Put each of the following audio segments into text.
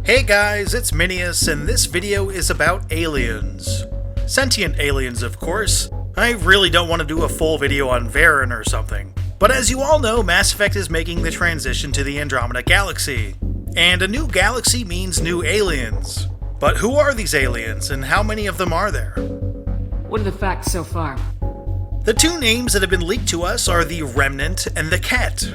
Hey guys, it's Minius, and this video is about aliens. Sentient aliens, of course. I really don't want to do a full video on Varen or something. But as you all know, Mass Effect is making the transition to the Andromeda galaxy. And a new galaxy means new aliens. But who are these aliens, and how many of them are there? What are the facts so far? The two names that have been leaked to us are the Remnant and the Ket.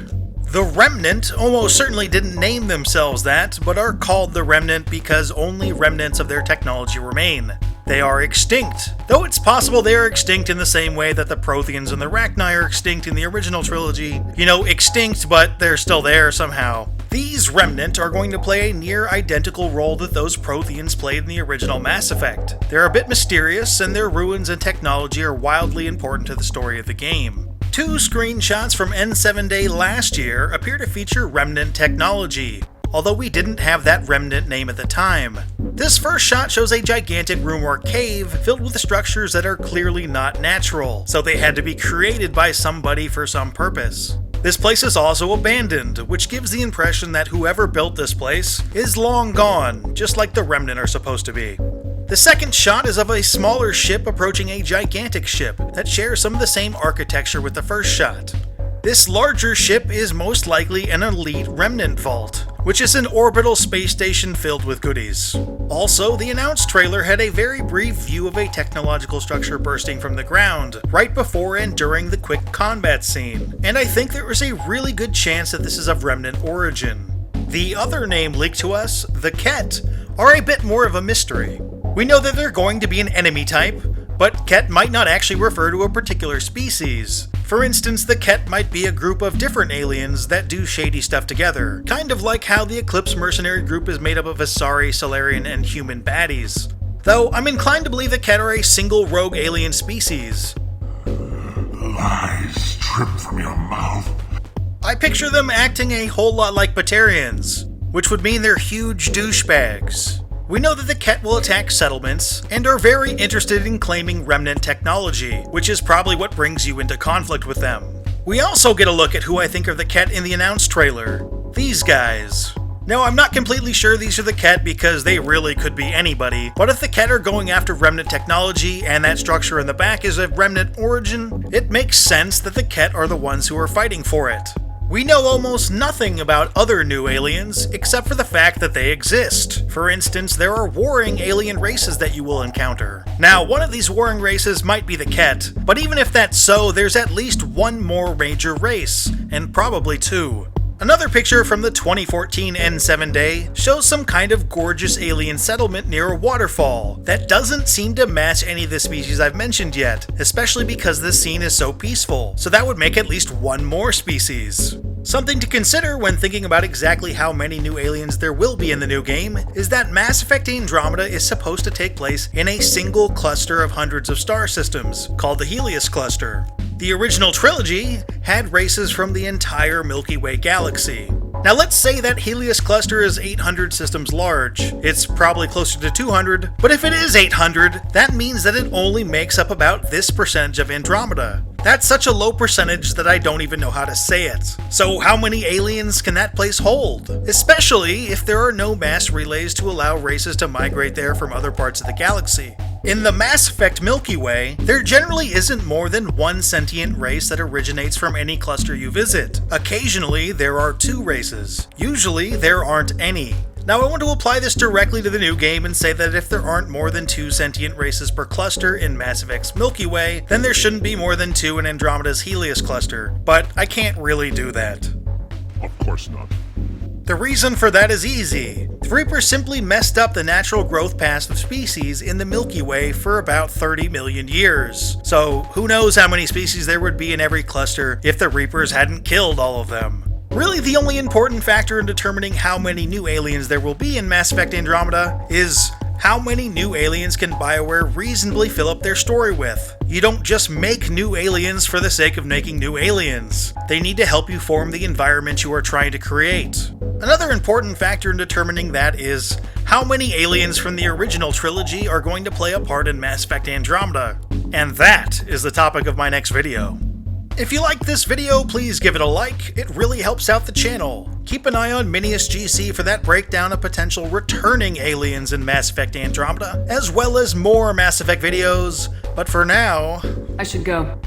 The Remnant almost certainly didn't name themselves that, but are called the Remnant because only remnants of their technology remain. They are extinct, though it's possible they are extinct in the same way that the Protheans and the Rachni are extinct in the original trilogy. You know, extinct, but they're still there somehow. These Remnant are going to play a near identical role that those Protheans played in the original Mass Effect. They're a bit mysterious, and their ruins and technology are wildly important to the story of the game. Two screenshots from N7 Day last year appear to feature Remnant technology, although we didn't have that Remnant name at the time. This first shot shows a gigantic room or cave filled with structures that are clearly not natural, so they had to be created by somebody for some purpose. This place is also abandoned, which gives the impression that whoever built this place is long gone, just like the Remnant are supposed to be. The second shot is of a smaller ship approaching a gigantic ship that shares some of the same architecture with the first shot. This larger ship is most likely an elite Remnant vault, which is an orbital space station filled with goodies. Also, the announced trailer had a very brief view of a technological structure bursting from the ground, right before and during the quick combat scene, and I think there is a really good chance that this is of Remnant origin. The other name leaked to us, the Ket, are a bit more of a mystery. We know that they're going to be an enemy type, but Ket might not actually refer to a particular species. For instance, the Ket might be a group of different aliens that do shady stuff together, kind of like how the Eclipse mercenary group is made up of Asari, Solarian, and human baddies. Though I'm inclined to believe the Ket are a single rogue alien species. Lies drip from your mouth. I picture them acting a whole lot like Batarians, which would mean they're huge douchebags. We know that the Ket will attack settlements, and are very interested in claiming Remnant technology, which is probably what brings you into conflict with them. We also get a look at who I think are the Ket in the announced trailer. These guys. Now, I'm not completely sure these are the Ket because they really could be anybody, but if the Ket are going after Remnant technology and that structure in the back is of Remnant origin, it makes sense that the Ket are the ones who are fighting for it. We know almost nothing about other new aliens, except for the fact that they exist. For instance, there are warring alien races that you will encounter. Now, one of these warring races might be the Ket, but even if that's so, there's at least one more major race, and probably two. Another picture from the 2014 N7 Day shows some kind of gorgeous alien settlement near a waterfall that doesn't seem to match any of the species I've mentioned yet, especially because this scene is so peaceful, so that would make at least one more species. Something to consider when thinking about exactly how many new aliens there will be in the new game is that Mass Effect Andromeda is supposed to take place in a single cluster of hundreds of star systems, called the Helios Cluster. The original trilogy had races from the entire Milky Way galaxy. Now let's say that Helios Cluster is 800 systems large. It's probably closer to 200, but if it is 800, that means that it only makes up about this percentage of Andromeda. That's such a low percentage that I don't even know how to say it. So how many aliens can that place hold? Especially if there are no mass relays to allow races to migrate there from other parts of the galaxy. In the Mass Effect Milky Way, there generally isn't more than one sentient race that originates from any cluster you visit. Occasionally, there are two races. Usually, there aren't any. Now, I want to apply this directly to the new game and say that if there aren't more than two sentient races per cluster in Mass Effect's Milky Way, then there shouldn't be more than two in Andromeda's Helios Cluster. But I can't really do that. Of course not. The reason for that is easy. The Reapers simply messed up the natural growth paths of species in the Milky Way for about 30 million years. So who knows how many species there would be in every cluster if the Reapers hadn't killed all of them. Really, the only important factor in determining how many new aliens there will be in Mass Effect Andromeda is how many new aliens can BioWare reasonably fill up their story with. You don't just make new aliens for the sake of making new aliens. They need to help you form the environment you are trying to create. Another important factor in determining that is how many aliens from the original trilogy are going to play a part in Mass Effect Andromeda. And that is the topic of my next video. If you like this video, please give it a like. It really helps out the channel. Keep an eye on Minius GC for that breakdown of potential returning aliens in Mass Effect Andromeda, as well as more Mass Effect videos. But for now... I should go.